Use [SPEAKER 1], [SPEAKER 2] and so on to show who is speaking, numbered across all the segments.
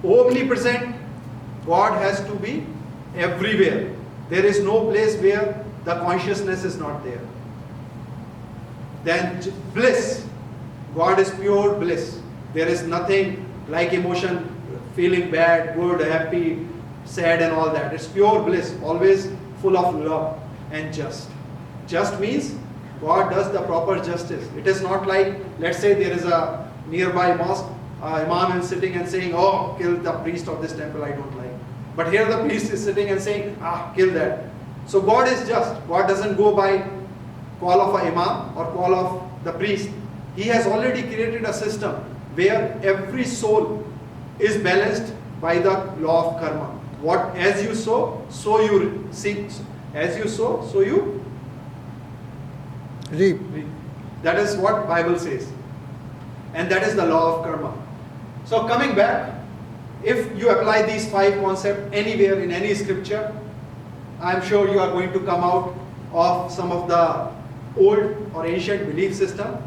[SPEAKER 1] omnipresent. God has to be everywhere. There is no place where the consciousness is not there. Then bliss. God is pure bliss. There is nothing like emotion, feeling bad, good, happy, sad and all that. It's pure bliss, always full of love and just. Just means God does the proper justice. It is not like, let's say there is a nearby mosque, imam is sitting and saying, oh, kill the priest of this temple, I don't like. But here the priest is sitting and saying, kill that. So God is just. God doesn't go by call of an imam or call of the priest. He has already created a system where every soul is balanced by the law of karma. What, as you sow, so you see. As you sow, so you
[SPEAKER 2] reap.
[SPEAKER 1] That is what Bible says. And that is the law of karma. So coming back, if you apply these 5 concepts anywhere in any scripture, I am sure you are going to come out of some of the old or ancient belief system.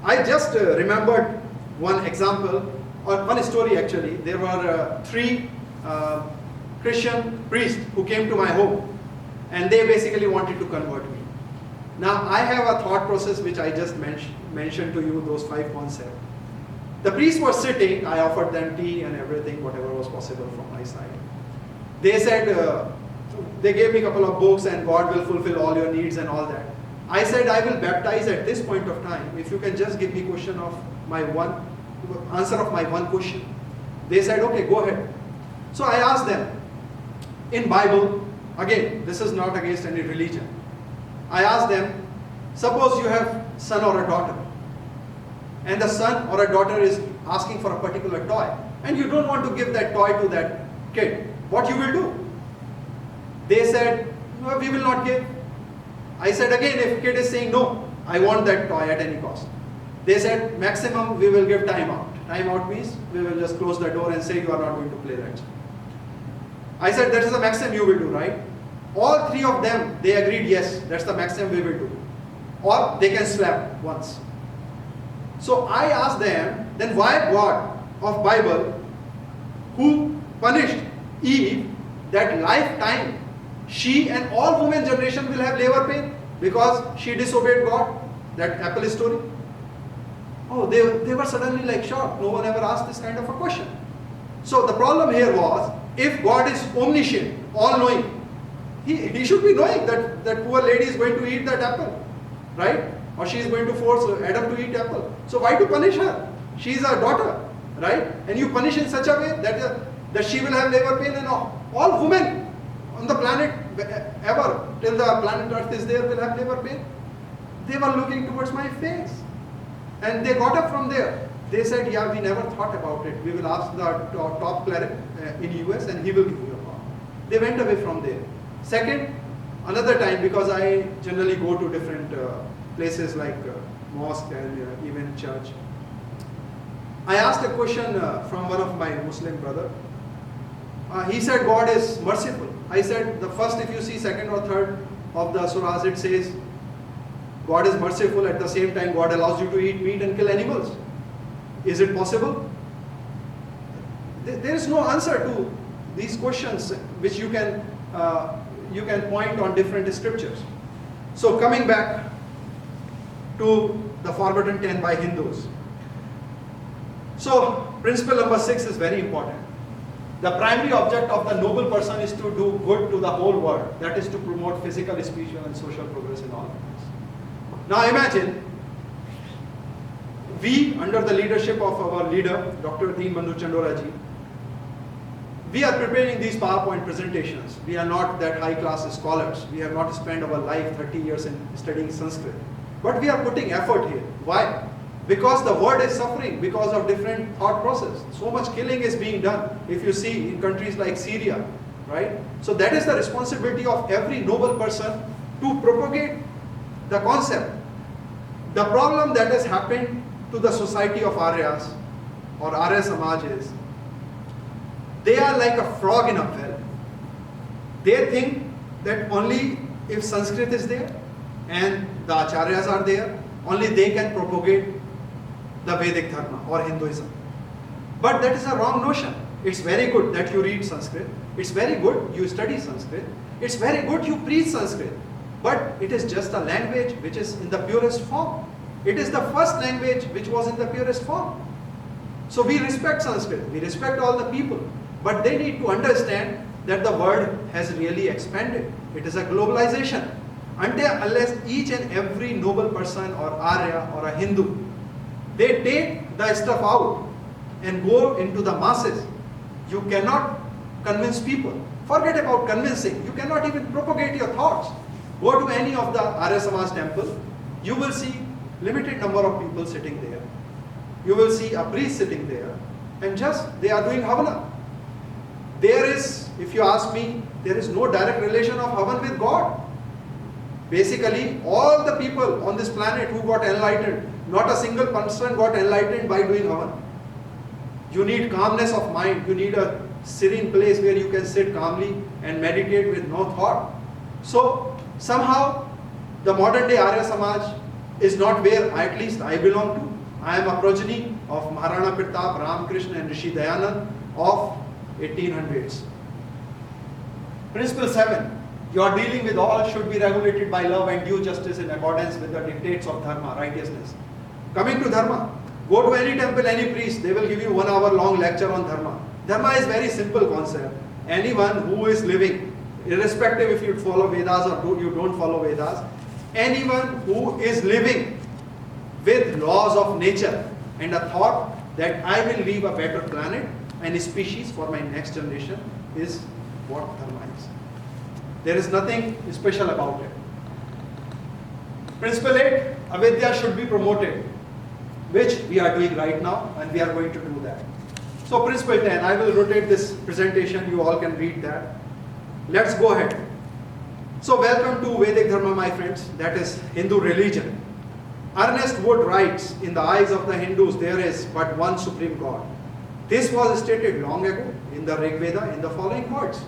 [SPEAKER 1] I just remembered one example, or one story actually. There were 3 Christian priests who came to my home, and they basically wanted to convert me. Now I have a thought process which I just mentioned to you, those 5 concepts. The priests were sitting, I offered them tea and everything, whatever was possible from my side. They said, they gave me a couple of books and God will fulfill all your needs and all that. I said, I will baptize at this point of time if you can just give me answer of my one question. They said, okay, go ahead. So I asked them, in Bible, again, this is not against any religion. I asked them, suppose you have son or a daughter, and the son or a daughter is asking for a particular toy, and you don't want to give that toy to that kid, what you will do? They said, no, we will not give. I said again, if kid is saying no, I want that toy at any cost. They said, maximum we will give time out. Time out means we will just close the door and say you are not going to play that. I said, that is the maximum you will do, right? All 3 of them, they agreed, yes, that's the maximum we will do. Or they can slap once. So I asked them, then why God of Bible, who punished Eve, that lifetime she and all women generation will have labor pain because she disobeyed God? That apple story. Oh, they were suddenly like shocked. No one ever asked this kind of a question. So the problem here was, if God is omniscient, all-knowing, he should be knowing that that poor lady is going to eat that apple, right? Or she is going to force Adam to eat apple. So why to punish her? She is our daughter, right? And you punish in such a way that she will have labor pain, and all women on the planet ever till the planet Earth is there will have labor pain. They were looking towards my face, and they got up from there. They said, yeah, we never thought about it. We will ask the top cleric in US and he will give you a call. They went away from there. Second, another time, because I generally go to different places like mosque and even church, I asked a question from one of my Muslim brother. He said God is merciful. I said, the first, if you see 2nd or 3rd of the surahs, it says God is merciful, at the same time God allows you to eat meat and kill animals. Is it possible? There is no answer to these questions which you can point on different scriptures. So coming back to the forbidden 10 by Hindus. So principle number 6 is very important. The primary object of the noble person is to do good to the whole world. That is to promote physical, spiritual and social progress in all things. Now imagine, we, under the leadership of our leader, Dr. Deen Bandhu Chandora ji, we are preparing these PowerPoint presentations. We are not that high-class scholars. We have not spent our life 30 years in studying Sanskrit. But we are putting effort here. Why? Because the world is suffering because of different thought process. So much killing is being done, if you see, in countries like Syria, right? So that is the responsibility of every noble person to propagate the concept. The problem that has happened to the society of Aryas or Arya Samaj is, they are like a frog in a well. They think that only if Sanskrit is there and the Acharyas are there, only they can propagate the Vedic Dharma or Hinduism. But that is a wrong notion. It's very good that you read Sanskrit. It's very good you study Sanskrit. It's very good you preach Sanskrit. But it is just a language which is in the purest form. It is the first language which was in the purest form. So we respect Sanskrit. We respect all the people. But they need to understand that the world has really expanded. It is a globalization. Unless each and every noble person or Arya or a Hindu, they take the stuff out and go into the masses, you cannot convince people. Forget about convincing. You cannot even propagate your thoughts. Go to any of the Arya Samaj temple, you will see limited number of people sitting there. You will see a priest sitting there and just they are doing Havana. There is, if you ask me, there is no direct relation of Havan with God. Basically, all the people on this planet who got enlightened, not a single person got enlightened by doing Havan. You need calmness of mind. You need a serene place where you can sit calmly and meditate with no thought. So, somehow, the modern day Arya Samaj is not where at least I belong to. I am a progeny of Maharana Pratap, Ramakrishna and Rishi Dayanand of 1800s. Principle 7. Your dealing with all should be regulated by love and due justice in accordance with the dictates of dharma, righteousness. Coming to dharma, go to any temple, any priest, they will give you 1 hour long lecture on dharma. Dharma is very simple concept. Anyone who is living, irrespective if you follow Vedas or you don't follow Vedas, anyone who is living with laws of nature and a thought that I will leave a better planet and a species for my next generation is what dharma is. There is nothing special about it. Principle 8, avidya should be promoted, which we are doing right now and we are going to do that. So principle 10, I will rotate this presentation, you all can read that. Let's go ahead. So welcome to Vedic Dharma, my friends, that is Hindu religion. Ernest Wood writes, in the eyes of the Hindus there is but one supreme God. This was stated long ago in the Rig Veda in the following words.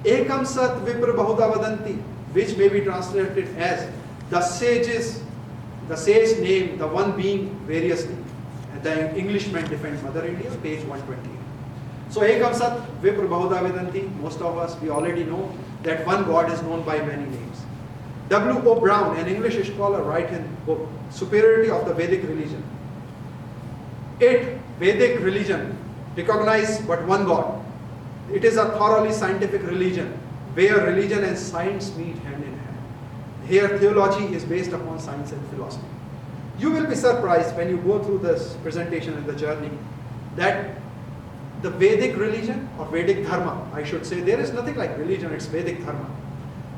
[SPEAKER 1] Ekam sat vipra bahuda vadanti, which may be translated as the sage name, the one being variously. And the Englishman defends Mother India, page 128. So Ekam sat vipra bahuda vadanti, most of us, we already know that one God is known by many names. W. O. Brown, an English scholar, writes in book, Superiority of the Vedic Religion. 8. Vedic religion recognize but one God. It is a thoroughly scientific religion where religion and science meet hand in hand. Here theology is based upon science and philosophy. You will be surprised when you go through this presentation and the journey that the Vedic religion or Vedic Dharma, I should say, there is nothing like religion, it's Vedic Dharma.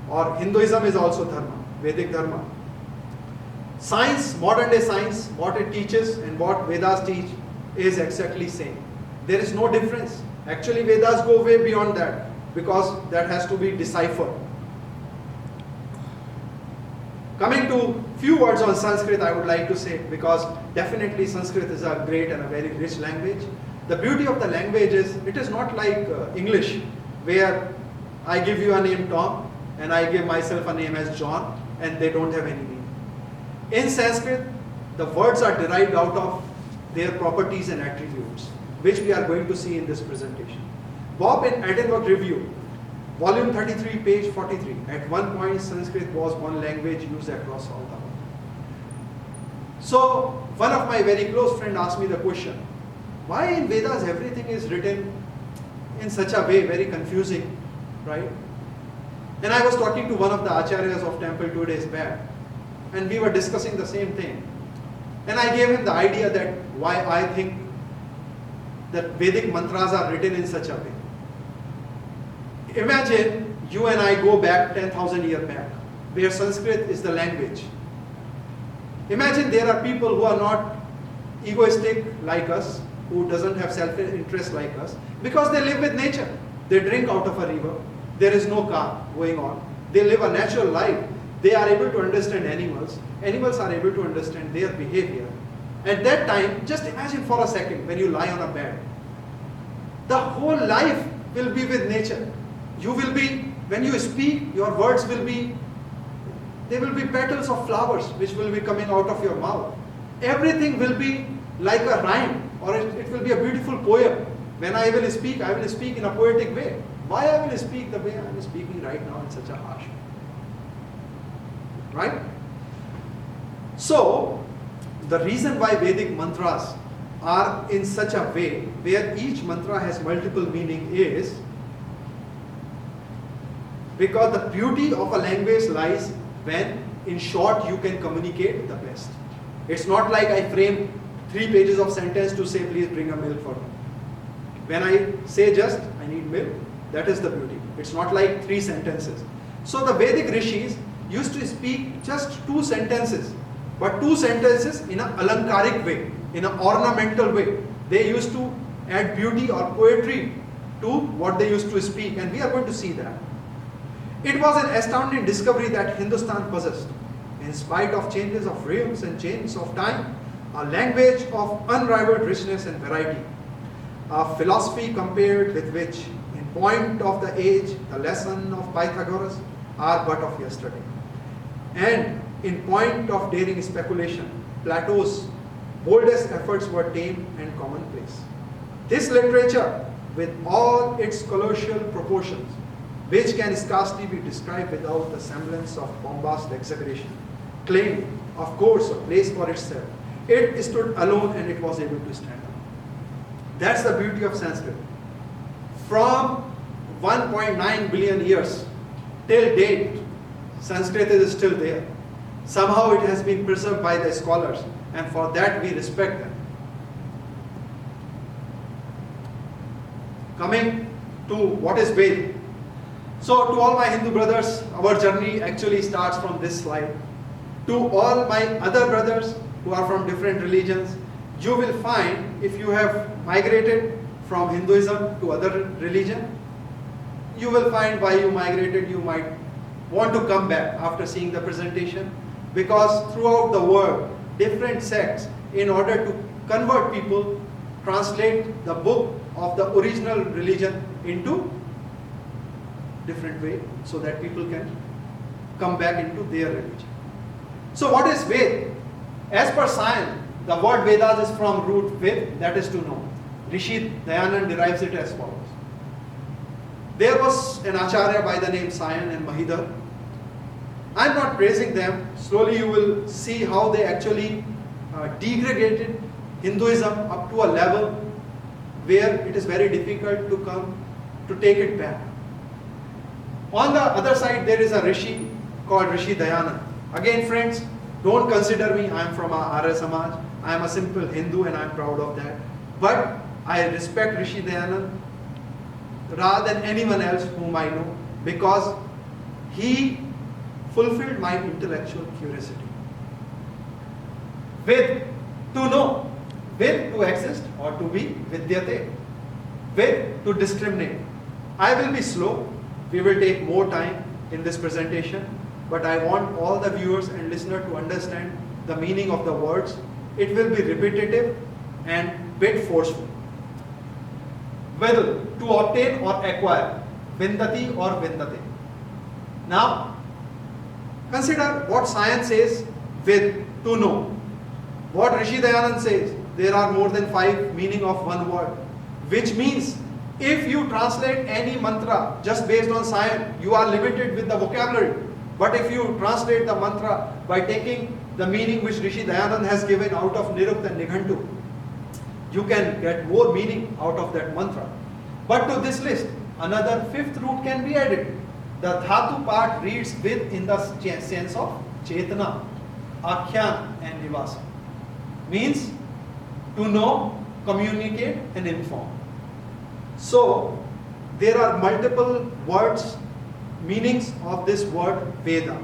[SPEAKER 1] Or Hinduism is also Dharma, Vedic Dharma. Science, modern day science, what it teaches and what Vedas teach is exactly same. There is no difference. Actually, Vedas go way beyond that because that has to be deciphered. Coming to few words on Sanskrit, I would like to say, because definitely Sanskrit is a great and a very rich language. The beauty of the language is, it is not like English, where I give you a name Tom and I give myself a name as John and they don't have any meaning. In Sanskrit, the words are derived out of their properties and attributes, which we are going to see in this presentation. Bob in Edinburgh Review, volume 33, page 43. At one point, Sanskrit was one language used across all the world. So, one of my very close friends asked me the question, why in Vedas everything is written in such a way, very confusing, right? And I was talking to one of the acharyas of temple 2 days back, and we were discussing the same thing. And I gave him the idea that why I think that Vedic mantras are written in such a way. Imagine you and I go back 10,000 years back, where Sanskrit is the language. Imagine there are people who are not egoistic like us, who doesn't have self-interest like us, because they live with nature. They drink out of a river. There is no car going on. They live a natural life. They are able to understand animals. Animals are able to understand their behavior. At that time, just imagine for a second when you lie on a bed. The whole life will be with nature. You will be, when you speak, your words will be, they will be petals of flowers which will be coming out of your mouth. Everything will be like a rhyme, or it will be a beautiful poem When I will speak in a poetic way. Why I will speak the way I am speaking right now in such a harsh way? Right? So, the reason why Vedic mantras are in such a way where each mantra has multiple meaning is because the beauty of a language lies when, in short, you can communicate the best. It's not like I frame 3 pages of sentence to say, please bring a milk for me. When I say just, I need milk, that is the beauty. It's not like 3 sentences. So the Vedic rishis used to speak just 2 sentences, but 2 sentences in an alankaric way, in an ornamental way. They used to add beauty or poetry to what they used to speak, and we are going to see that. It was an astounding discovery that Hindustan possessed, in spite of changes of realms and changes of time, a language of unrivaled richness and variety, a philosophy compared with which, in point of the age, the lesson of Pythagoras are but of yesterday. And in point of daring speculation, Plato's boldest efforts were tame and commonplace. This literature, with all its colossal proportions, which can scarcely be described without the semblance of bombast exaggeration, claimed, of course, a place for itself. It stood alone and it was able to stand up. That's the beauty of Sanskrit. From 1.9 billion years till date, Sanskrit is still there. Somehow it has been preserved by the scholars, and for that we respect them. Coming to what is Veda. So to all my Hindu brothers, our journey actually starts from this slide. To all my other brothers who are from different religions, you will find, if you have migrated from Hinduism to other religion, you will find why you migrated. You might want to come back after seeing the presentation, because throughout the world, different sects, in order to convert people, translate the book of the original religion into different way so that people can come back into their religion. So what is Ved? As per science, the word Vedas is from root Ved, that is to know. Rishi Dayanand derives it as follows. There was an Acharya by the name Sayan and Mahidhar. I am not praising them. Slowly you will see how they actually degraded Hinduism up to a level where it is very difficult to take it back. On the other side, there is a Rishi called Rishi Dayanand. Again, friends, don't consider me, I am from Arya Samaj. I am a simple Hindu and I am proud of that. But I respect Rishi Dayanand rather than anyone else whom I know, because he fulfilled my intellectual curiosity. Ved, to know. Ved, to exist or to be, vidyate. Ved, to discriminate. I will be slow. We will take more time in this presentation, but I want all the viewers and listeners to understand the meaning of the words. It will be repetitive and bit forceful. Whether to obtain or acquire, vindati or vindate. Now, consider what science says with to know. What Rishi Dayanand says, there are more than 5 meaning of one word, which means if you translate any mantra just based on science, you are limited with the vocabulary. But if you translate the mantra by taking the meaning which Rishi Dayanand has given out of Nirukta and Nighantu, you can get more meaning out of that mantra. But to this list, another 5th root can be added. The dhatu part reads with in the sense of chetana, akhyan and nivasa. Means to know, communicate and inform. So there are multiple words, meanings of this word Veda.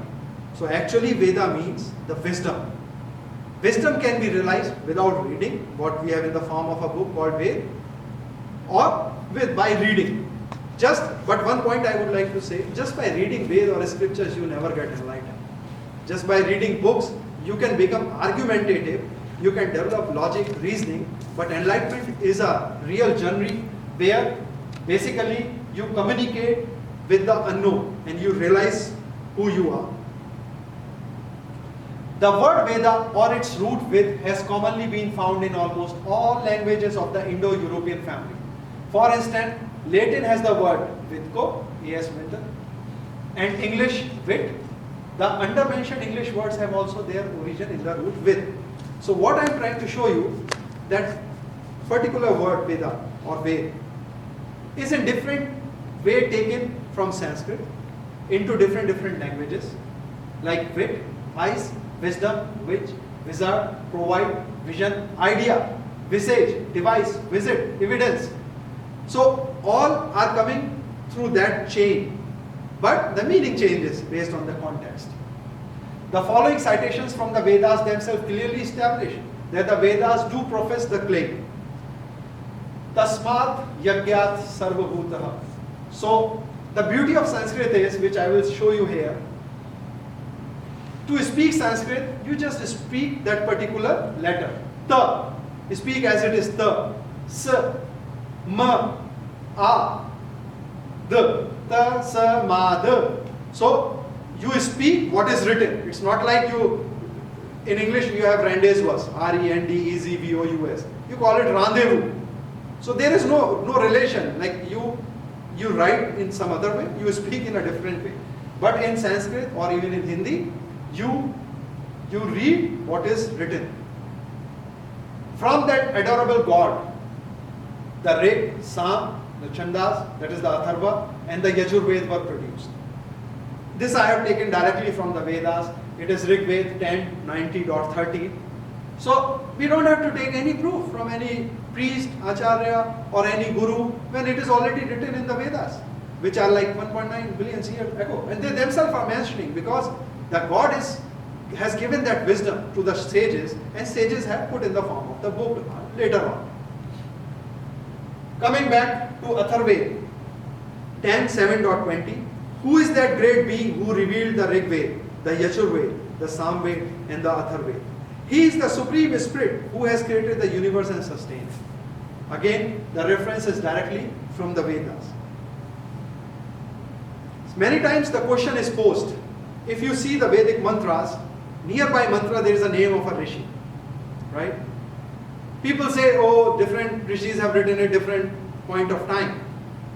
[SPEAKER 1] So actually Veda means the wisdom. Wisdom can be realized without reading, what we have in the form of a book called Ved, or by reading. But one point I would like to say, just by reading Ved or scriptures you never get enlightened. Just by reading books you can become argumentative, you can develop logic, reasoning, but enlightenment is a real journey where basically you communicate with the unknown and you realize who you are. The word Veda or its root Ved has commonly been found in almost all languages of the Indo-European family. For instance, Latin has the word vidko, as winter, and English wit. The undermentioned English words have also their origin in the root with. So what I am trying to show you, that particular word Veda or Ved is in different way taken from Sanskrit into different languages, like wit, eyes, wisdom, which, wizard, provide, vision, idea, visage, device, visit, evidence. So all are coming through that chain, but the meaning changes based on the context. The following citations from the Vedas themselves clearly establish that the Vedas do profess the claim. Tasmat yagyat sarvabhutaha. So the beauty of Sanskrit is, which I will show you here, to speak Sanskrit, you just speak that particular letter. Ta. Speak as it is ta. S. Ma. A. D. Ta. Sa. Ma. D. So you speak what is written. It's not like you, in English you have rendezvous, R-E-N-D-E-Z-V-O-U-S. You call it rendezvous. So there is no relation, like you write in some other way, you speak in a different way. But in Sanskrit or even in Hindi, you read what is written. From that adorable God, the Rig, Sam, the Chandas, that is the Atharva, and the Yajurved were produced. This I have taken directly from the Vedas. It is Rig Ved 10:90.13. So we don't have to take any proof from any priest, acharya, or any guru when it is already written in the Vedas, which are like 1.9 billion years ago. And they themselves are mentioning, because the God has given that wisdom to the sages, and sages have put in the form of the book later on. Coming back to Atharved 10:7.20, who is that great being who revealed the Rig Ved, the Yajurved, the Samved, and the Atharved? He is the Supreme Spirit who has created the universe and sustains. Again, the reference is directly from the Vedas. Many times the question is posed, if you see the Vedic mantras, nearby mantra there is a name of a rishi, right? People say, oh, different rishis have written at different point of time.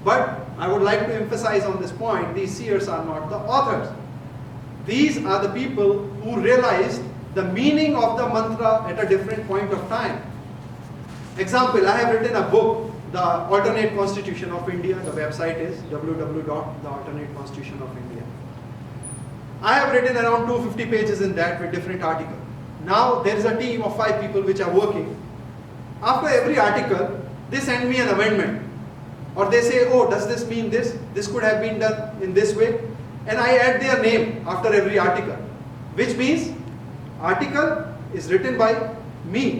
[SPEAKER 1] But I would like to emphasize on this point, these seers are not the authors. These are the people who realized the meaning of the mantra at a different point of time. Example, I have written a book, The Alternate Constitution of India. The website is www.thealternateconstitutionofindia. I have written around 250 pages in that with different articles. Now there is a team of 5 people which are working. After every article, they send me an amendment. Or they say, oh, does this mean this? This could have been done in this way. And I add their name after every article. Which means, article is written by me.